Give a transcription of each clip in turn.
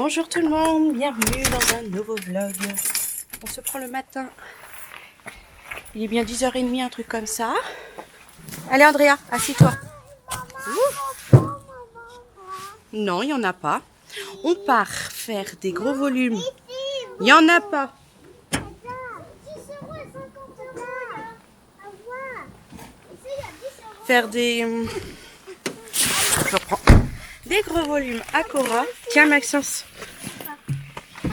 Bonjour tout le monde, bienvenue dans un nouveau vlog. On se prend le matin. Il est bien 10h30, un truc comme ça. Allez Andrea, assis-toi. Non, il n'y en a pas. On part faire des gros volumes. Il n'y en a pas. Faire des... Je reprends. Des gros volumes à Cora. Tiens Maxence. 15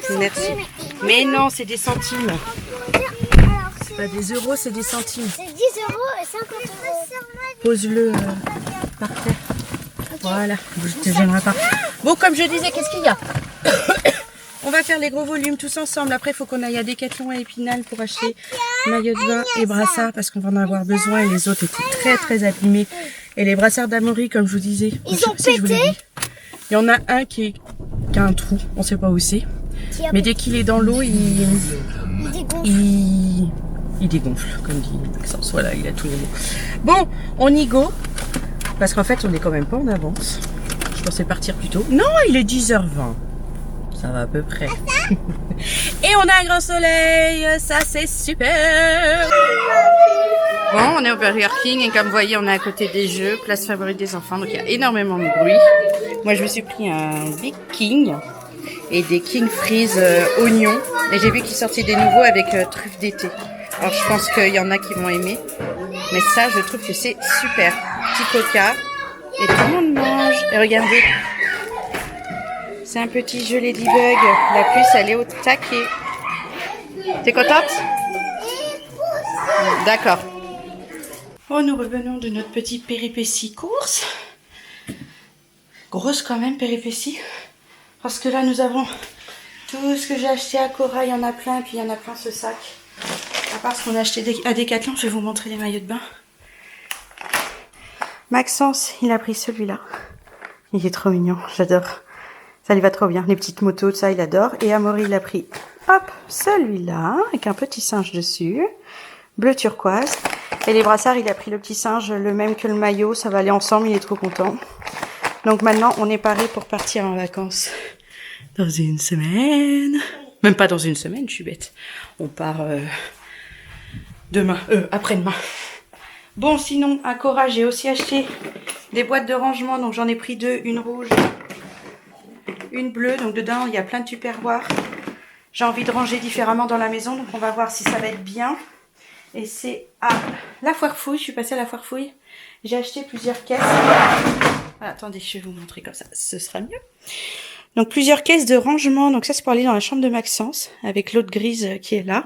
000 Merci. centimes. Mais non, c'est des centimes. Alors, c'est Pas des euros, c'est des centimes. 10 euros et 50 euros. Pose-le par terre. Voilà, je te gênerai pas. Bon, comme je disais, qu'est-ce qu'il y a? On va faire les gros volumes tous ensemble. Après, il faut qu'on aille à Decathlon à Épinal pour acheter maillot de bain et brassard parce qu'on va en avoir besoin. Et les autres étaient très abîmés. Et les brassards d'Amaury, comme je vous disais, Ils ont pété. Il y en a un qui a un trou, on sait pas où c'est. Mais dès qu'il est dans l'eau, il dégonfle, comme dit Maxence. Voilà, il a tous les mots. Bon, on y go. Parce qu'en fait, on est quand même pas en avance. Je pensais partir plus tôt. Non, il est 10h20. Ça va à peu près. Et on a un grand soleil. Ça, c'est super. Bon, on est au Burger King. Et comme vous voyez, on est à côté des jeux. Place favorite des enfants. Donc, il y a énormément de bruit. Moi, je me suis pris un Big King. Et des King Freeze oignons. Et j'ai vu qu'ils sortaient des nouveaux avec truffes d'été. Alors, je pense qu'il y en a qui vont aimer. Mais ça, je trouve que c'est super. Petit coca. Et tout le monde mange. Et regardez. C'est un petit jeu Ladybug. La puce, elle est au taquet. T'es contente? D'accord. Oh, nous revenons de notre petit péripétie course. Grosse quand même péripétie. Parce que là, nous avons tout ce que j'ai acheté à Cora. Il y en a plein. Et puis, il y en a plein ce sac. À part ce qu'on a acheté à Decathlon, je vais vous montrer les maillots de bain. Maxence, il a pris celui-là. Il est trop mignon, j'adore. Ça lui va trop bien. Les petites motos, ça, il adore. Et Amaury, il a pris, hop, celui-là, avec un petit singe dessus. Bleu turquoise. Et les brassards, il a pris le petit singe, le même que le maillot. Ça va aller ensemble, il est trop content. Donc maintenant, on est paré pour partir en vacances dans une semaine. Même pas dans une semaine, je suis bête. On part après-demain. Bon, sinon, à Cora, j'ai aussi acheté des boîtes de rangement. Donc, j'en ai pris deux, une rouge, une bleue. Donc, dedans, il y a plein de tupperwares. J'ai envie de ranger différemment dans la maison. Donc, on va voir si ça va être bien. Et c'est à la foire fouille. Je suis passée à la foire fouille. J'ai acheté plusieurs caisses. Ah, attendez, je vais vous montrer comme ça. Ce sera mieux. Donc, plusieurs caisses de rangement. Donc, ça, c'est pour aller dans la chambre de Maxence. Avec l'autre grise qui est là.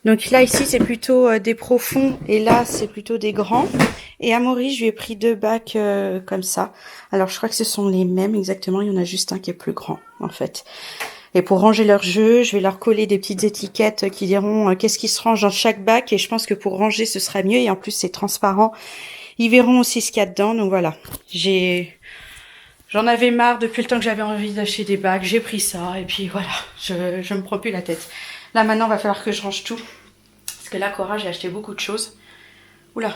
Donc là, ici, c'est plutôt des profonds. Et là, c'est plutôt des grands. Et Amaury, je lui ai pris deux bacs comme ça. Alors, je crois que ce sont les mêmes exactement. Il y en a juste un qui est plus grand, en fait. Et pour ranger leurs jeux, je vais leur coller des petites étiquettes qui diront qu'est-ce qui se range dans chaque bac. Et je pense que pour ranger, ce sera mieux. Et en plus, c'est transparent. Ils verront aussi ce qu'il y a dedans. Donc voilà. J'en avais marre depuis le temps que j'avais envie d'acheter des bacs. J'ai pris ça. Et puis voilà. Je me prends plus la tête. Là, maintenant, il va falloir que je range tout. Parce que là, Cora, j'ai acheté beaucoup de choses. Oula.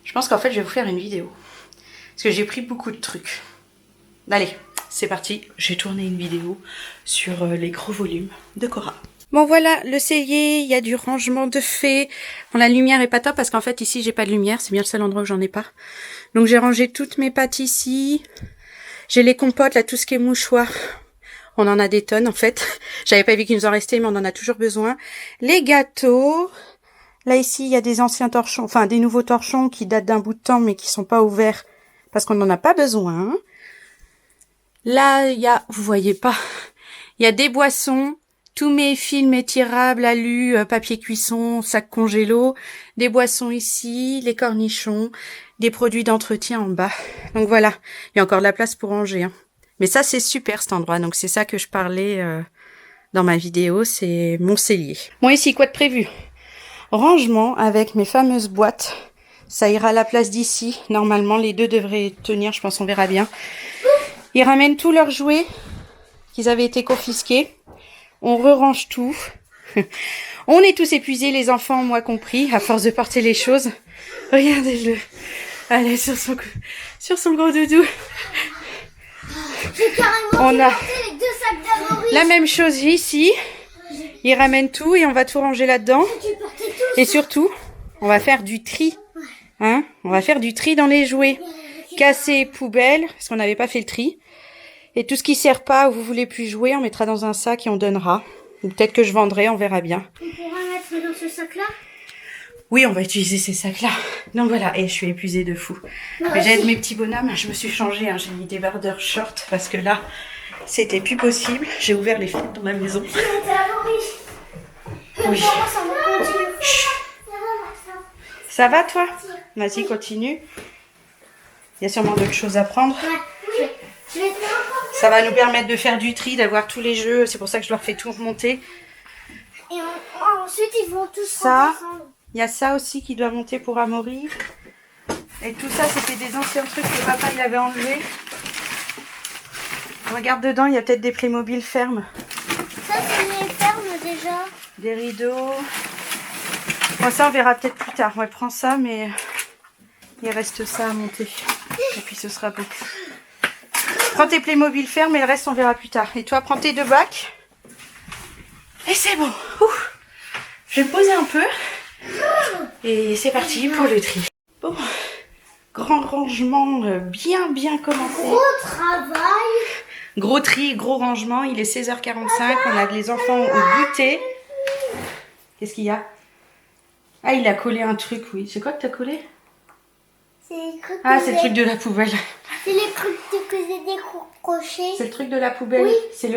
Je pense qu'en fait, je vais vous faire une vidéo. Parce que j'ai pris beaucoup de trucs. Allez, c'est parti. J'ai tourné une vidéo sur les gros volumes de Cora. Bon, voilà, le cellier. Il y a du rangement de fait. Bon, la lumière est pas top parce qu'en fait, ici, j'ai pas de lumière. C'est bien le seul endroit où j'en ai pas. Donc, j'ai rangé toutes mes pâtes ici. J'ai les compotes, là, tout ce qui est mouchoir. On en a des tonnes, en fait. J'avais pas vu qu'il nous en restait, mais on en a toujours besoin. Les gâteaux. Là, ici, il y a des anciens torchons, enfin, des nouveaux torchons qui datent d'un bout de temps, mais qui sont pas ouverts parce qu'on n'en a pas besoin. Là, il y a, vous voyez pas, il y a des boissons, tous mes films étirables, alu, papier cuisson, sac congélo, des boissons ici, les cornichons, des produits d'entretien en bas. Donc voilà, il y a encore de la place pour ranger, hein. Mais ça, c'est super, cet endroit. Donc, c'est ça que je parlais dans ma vidéo. C'est mon cellier. Bon, ici, quoi de prévu? Rangement avec mes fameuses boîtes. Ça ira à la place d'ici. Normalement, les deux devraient tenir. Je pense, on verra bien. Ils ramènent tous leurs jouets qu'ils avaient été confisqués. On re-range tout. On est tous épuisés, les enfants, moi compris, à force de porter les choses. Regardez-le. Allez, sur son gros doudou. J'ai carrément On a les 2 sacs d'Amaury. la même chose ici. Il ramène tout et on va tout ranger là-dedans. Tu portais tout. Et surtout, on va faire du tri. Hein? On va faire du tri dans les jouets. Casser poubelle, parce qu'on n'avait pas fait le tri. Et tout ce qui sert pas ou vous voulez plus jouer, on mettra dans un sac et on donnera. Ou peut-être que je vendrai, on verra bien. On pourra mettre dans ce sac-là. Oui, on va utiliser ces sacs-là. Donc voilà, et je suis épuisée de fou. Mais j'aide mes petits bonhommes, je me suis changée, hein. J'ai mis des bardeurs short parce que là, c'était plus possible. J'ai ouvert les fenêtres dans ma maison. C'était Amaury. Oui. Ça va continuer. Ça va toi? Vas-y, continue. Il y a sûrement d'autres choses à prendre. Ouais. Je vais faire encore. Ça va nous permettre de faire du tri, d'avoir tous les jeux. C'est pour ça que je leur fais tout remonter. Et ensuite, ils vont tous Ça, ensemble. il y a ça aussi qui doit monter pour Amaury. Et tout ça, c'était des anciens trucs que papa il avait enlevés. Regarde dedans, il y a peut-être des Playmobil fermes. Ça, c'est les fermes déjà. Des rideaux. Bon, ça, on verra peut-être plus tard. Ouais, prends ça, mais il reste ça à monter. Et puis, ce sera bon. Prends tes Playmobil fermes et le reste, on verra plus tard. Et toi, prends tes 2 bacs. Et c'est bon. Ouh. Je vais me poser un peu. Et c'est parti pour le tri. Bon. Grand rangement bien commencé. Gros travail. Gros tri, gros rangement. Il est 16h45. On a les enfants au goûter. Qu'est-ce qu'il y a? Ah, il a collé un truc, oui. C'est quoi que t'as collé? C'est les trucs Ah, que c'est le j'ai- truc de la poubelle. C'est les trucs que j'ai décrochés. C'est le truc de la poubelle. Oui. C'est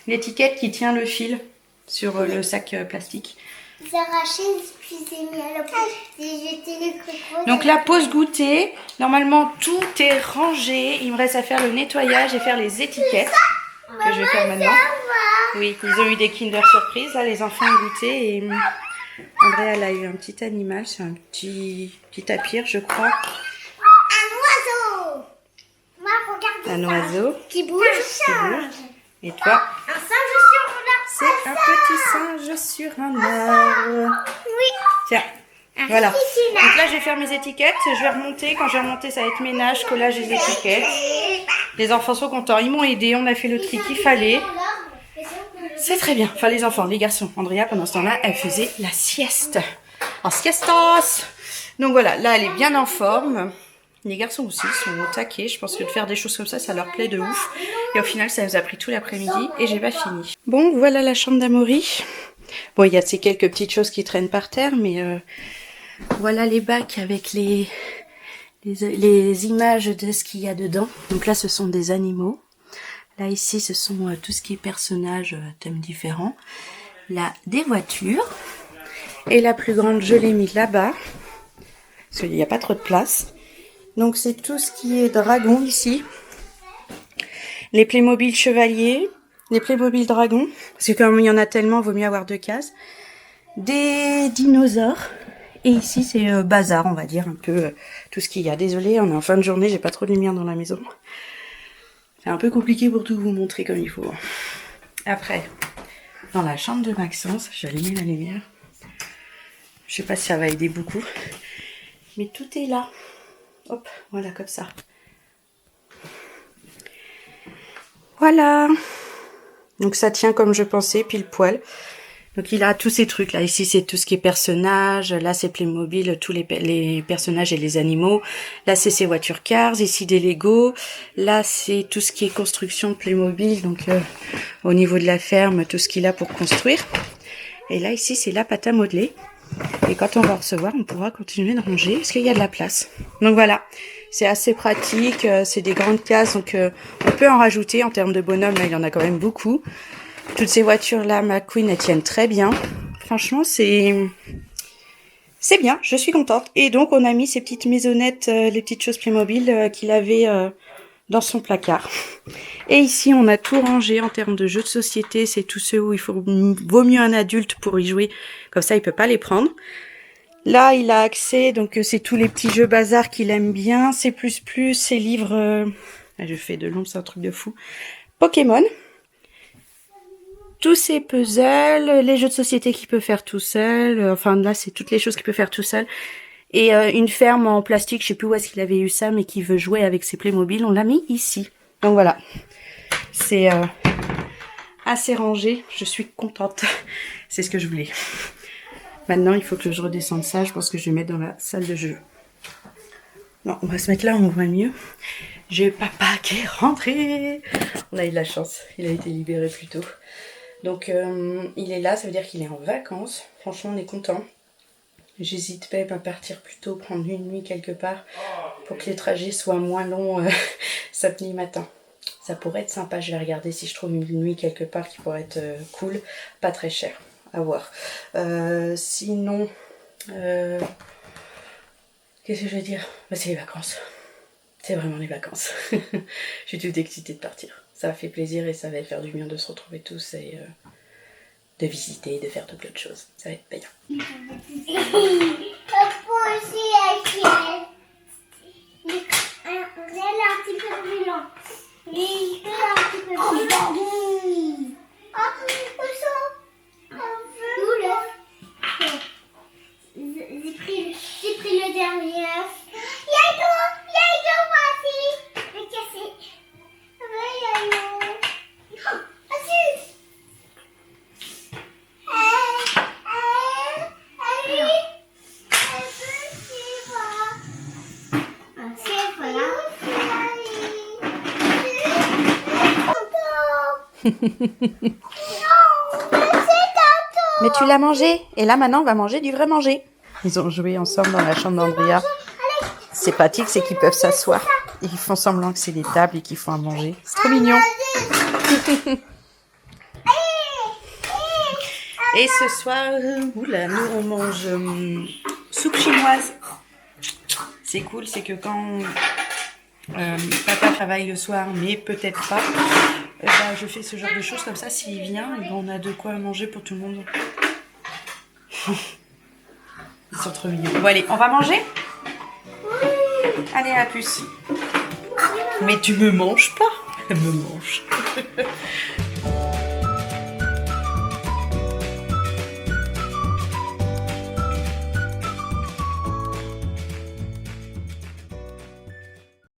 l'étiquette qui tient le fil sur le sac plastique. J'ai arraché, puis j'ai mis à la poubelle. J'ai jeté les trucs. Donc la pause goûter. Normalement, tout est rangé. Il me reste à faire le nettoyage et faire les étiquettes. Que je vais faire maintenant. Oui, ils ont eu des Kinder Surprise. Là, les enfants ont goûté. Et Andrea, elle a eu un petit animal. C'est un petit tapir, je crois. Un oiseau. Moi, regardez Un ça. oiseau. Qui bouge. Et toi, Un singe sur c'est un petit singe sur un arbre. Oui. Tiens, voilà. Donc là, je vais faire mes étiquettes. Je vais remonter. Quand je vais remonter, ça va être ménage, collage des étiquettes. Les enfants sont contents. Ils m'ont aidé. On a fait le tri qu'il fallait. C'est très bien. Enfin, les enfants, les garçons. Andrea, pendant ce temps-là, elle faisait la sieste. En siestas. Donc voilà, là, elle est bien en forme. Les garçons aussi sont au taquet. Je pense que de faire des choses comme ça leur plaît de ouf. Et au final, ça nous a pris tout l'après-midi et j'ai pas fini. Bon, voilà la chambre d'Amaury. Bon, il y a ces quelques petites choses qui traînent par terre, mais voilà les bacs avec les images de ce qu'il y a dedans. Donc là, ce sont des animaux. Là, ici, ce sont tout ce qui est personnages, thèmes différents. Là, des voitures. Et la plus grande, je l'ai mise là-bas. Parce qu'il n'y a pas trop de place. Donc, c'est tout ce qui est dragon ici. Les Playmobil chevaliers. Les Playmobil dragons. Parce que comme il y en a tellement, il vaut mieux avoir 2 cases. Des dinosaures. Et ici, c'est bazar, on va dire, un peu tout ce qu'il y a. Désolée, on est en fin de journée, j'ai pas trop de lumière dans la maison. C'est un peu compliqué pour tout vous montrer comme il faut. Après, dans la chambre de Maxence, j'ai allumé la lumière. Je sais pas si ça va aider beaucoup. Mais tout est là. Hop, voilà, comme ça. Voilà. Donc ça tient comme je pensais, pile poil. Donc il a tous ces trucs là. Ici c'est tout ce qui est personnages. Là c'est Playmobil, tous les personnages et les animaux. Là c'est ses voitures Cars. Ici des Lego. Là c'est tout ce qui est construction de Playmobil. Donc au niveau de la ferme, tout ce qu'il a pour construire. Et là ici c'est la pâte à modeler. Et quand on va recevoir, on pourra continuer de ranger parce qu'il y a de la place. Donc voilà, c'est assez pratique. C'est des grandes cases, donc on peut en rajouter en termes de bonhomme. Là il y en a quand même beaucoup. Toutes ces voitures-là, McQueen, elles tiennent très bien. Franchement, c'est bien, je suis contente. Et donc, on a mis ces petites maisonnettes, les petites choses Playmobil qu'il avait dans son placard. Et ici, on a tout rangé en termes de jeux de société. C'est tous ceux où vaut mieux un adulte pour y jouer. Comme ça, il peut pas les prendre. Là, il a accès, donc c'est tous les petits jeux bazar qu'il aime bien. C'est ses livres... je fais de l'ombre, c'est un truc de fou. Pokémon. Tous ces puzzles, les jeux de société qu'il peut faire tout seul. Enfin, là, c'est toutes les choses qu'il peut faire tout seul. Et une ferme en plastique, je sais plus où est-ce qu'il avait eu ça, mais qui veut jouer avec ses Playmobil. On l'a mis ici. Donc voilà, c'est assez rangé, je suis contente, c'est ce que je voulais. Maintenant il faut que je redescende ça, je pense que je vais mettre dans la salle de jeu. Non, on va se mettre là, on voit mieux. J'ai papa qui est rentré. On a eu de la chance, il a été libéré plus tôt. Donc il est là, ça veut dire qu'il est en vacances. Franchement on est content. J'hésite même à partir plus tôt, prendre une nuit quelque part pour que les trajets soient moins longs samedi matin. Ça pourrait être sympa, je vais regarder si je trouve une nuit quelque part qui pourrait être cool, pas très cher, à voir. Sinon, qu'est-ce que je vais dire? Bah, c'est les vacances. C'est vraiment les vacances. Je suis toute excitée de partir. Ça va fait plaisir et ça va faire du bien de se retrouver tous et de visiter, de faire de plein de choses. Ça va être bien. J'ai pris le dernier. Mais tu l'as mangé. Et là maintenant on va manger du vrai manger. Ils ont joué ensemble dans la chambre d'Andrea. C'est pratique, c'est qu'ils peuvent s'asseoir. Ils font semblant que c'est des tables et qu'ils font à manger. C'est trop mignon. Et ce soir, oula, nous on mange soupe chinoise. C'est cool, c'est que quand papa travaille le soir, mais peut-être pas, bah, je fais ce genre de choses comme ça. S'il vient, et ben, on a de quoi manger pour tout le monde. Ils sont trop mignons. Bon allez, on va manger? Allez, à plus. Mais tu me manges pas. Elle me mange.